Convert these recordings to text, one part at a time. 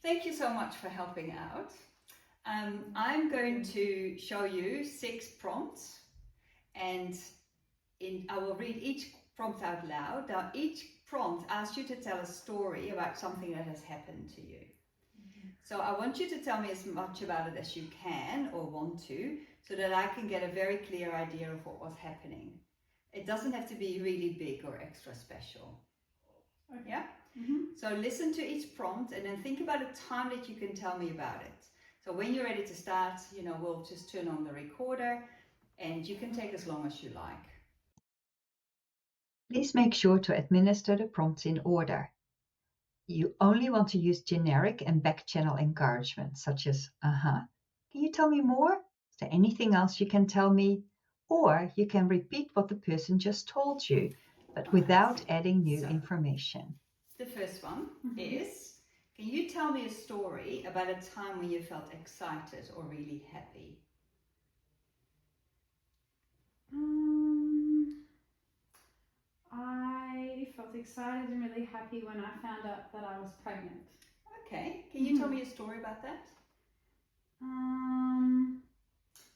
Thank you so much for helping out. I'm going to show you 6 prompts, and I will read each prompt out loud. Now, each prompt asks you to tell a story about something that has happened to you. So I want you to tell me as much about it as you can or want to, so that I can get a very clear idea of what was happening. It doesn't have to be really big or extra special. Okay. Yeah? So listen to each prompt and then think about a time that you can tell me about it. So when you're ready to start, we'll just turn on the recorder and you can take as long as you like. Please make sure to administer the prompts in order. You only want to use generic and back-channel encouragement, such as, can you tell me more? Is there anything else you can tell me? Or you can repeat what the person just told you, but without adding new information. The first one is, can you tell me a story about a time when you felt excited or really happy? I felt excited and really happy when I found out that I was pregnant. Okay, can you tell me a story about that?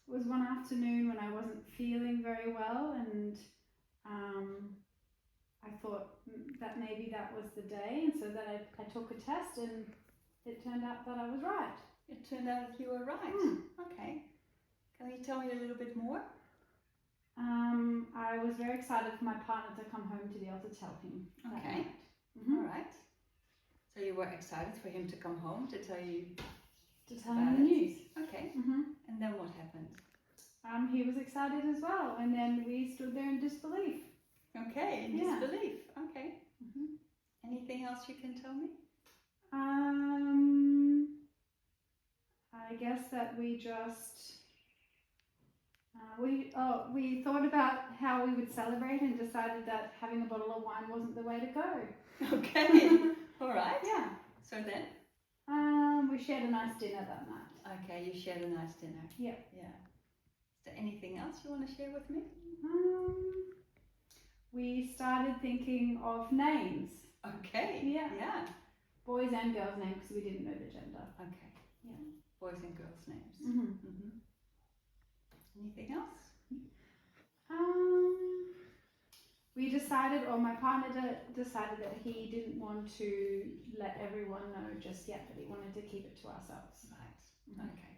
It was one afternoon when I wasn't feeling very well, and I thought that maybe that was the day, and so that I took a test and it turned out that I was right. It turned out that you were right. Okay. Can you tell me a little bit more? I was very excited for my partner to come home to be able to tell him. Okay. All right. So you were excited for him to come home to tell you the news. Okay. And then what happened? He was excited as well, and then we stood there in disbelief. Okay, in disbelief. Okay. Anything else you can tell me? I guess that we just we thought about how we would celebrate and decided that having a bottle of wine wasn't the way to go. Okay. All right. Yeah. So then? We shared a nice dinner that night. Okay, you shared a nice dinner. Yeah. Yeah. Is there anything else you want to share with me? We started thinking of names. Okay. Yeah. Boys and girls' names because we didn't know the gender. Okay. Yeah. Boys and girls' names. Anything else? We decided, or my partner decided that he didn't want to let everyone know just yet, that he wanted to keep it to ourselves. Right. Okay.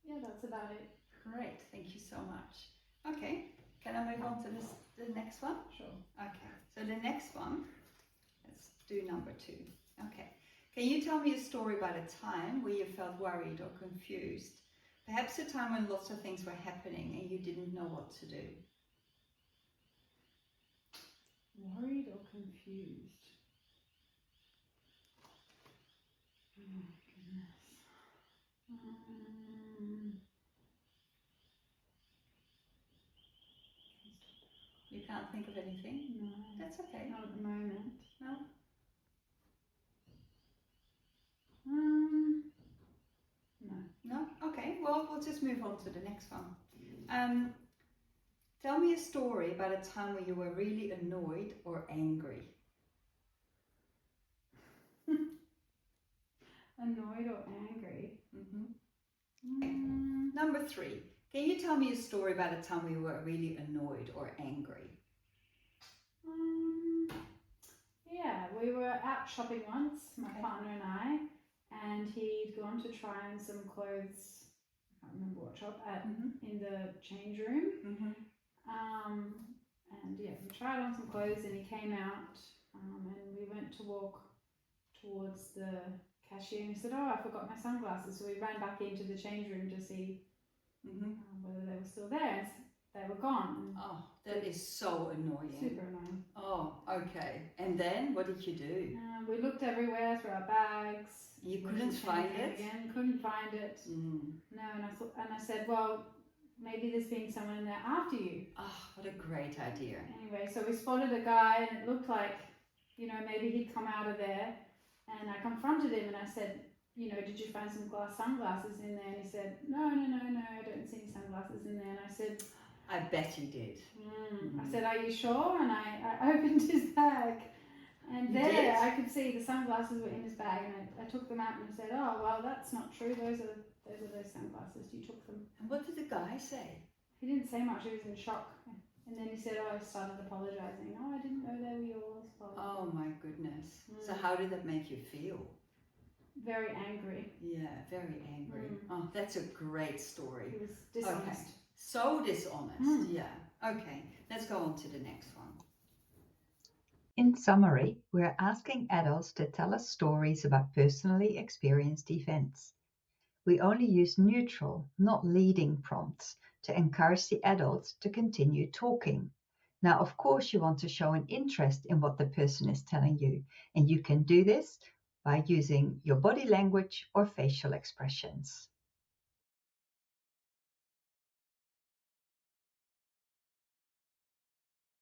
Yeah, that's about it. Great. Thank you so much. Okay. Can I move on to the next one? Sure. Okay. So the next one, let's do number 2. Okay. Can you tell me a story about a time where you felt worried or confused? Perhaps a time when lots of things were happening and you didn't know what to do. Worried or confused? Oh my goodness. You can't think of anything? No. That's okay. Not at the moment. No? No. No? Okay, well, we'll just move on to the next one. Tell me a story about a time where you were really annoyed or angry. Annoyed or angry? Number 3. Can you tell me a story about a time where you were really annoyed or angry? Yeah, we were out shopping once, my partner and I, and he'd gone to try on some clothes, I can't remember what shop, in the change room. And yeah, we tried on some clothes and he came out and we went to walk towards the cashier and he said, oh, I forgot my sunglasses. So we ran back into the change room to see whether they were still there. They were gone. Oh, that is so annoying. Super annoying. Oh, okay. And then what did you do? We looked everywhere through our bags. You couldn't find it? Again, couldn't find it. No, and I said, well, maybe there's been someone in there after you. Oh, what a great idea. Anyway, so we spotted a guy and it looked like, maybe he'd come out of there, and I confronted him and I said, did you find some sunglasses in there? And he said, no, I don't see any sunglasses in there. And I said, I bet you did. I said, are you sure? And I opened his bag And You there did? I could see the sunglasses were in his bag, and I took them out and I said, "Oh well, that's not true. Those are those sunglasses. You took them." And what did the guy say? He didn't say much. He was in shock. And then he said, "Oh, I started apologising. Oh, I didn't know they were yours." Oh my goodness. So how did that make you feel? Very angry. Yeah, very angry. Oh, that's a great story. He was dishonest. Okay. So dishonest. Yeah. Okay, let's go on to the next one. In summary, we're asking adults to tell us stories about personally experienced events. We only use neutral, not leading prompts to encourage the adults to continue talking. Now, of course, you want to show an interest in what the person is telling you, and you can do this by using your body language or facial expressions.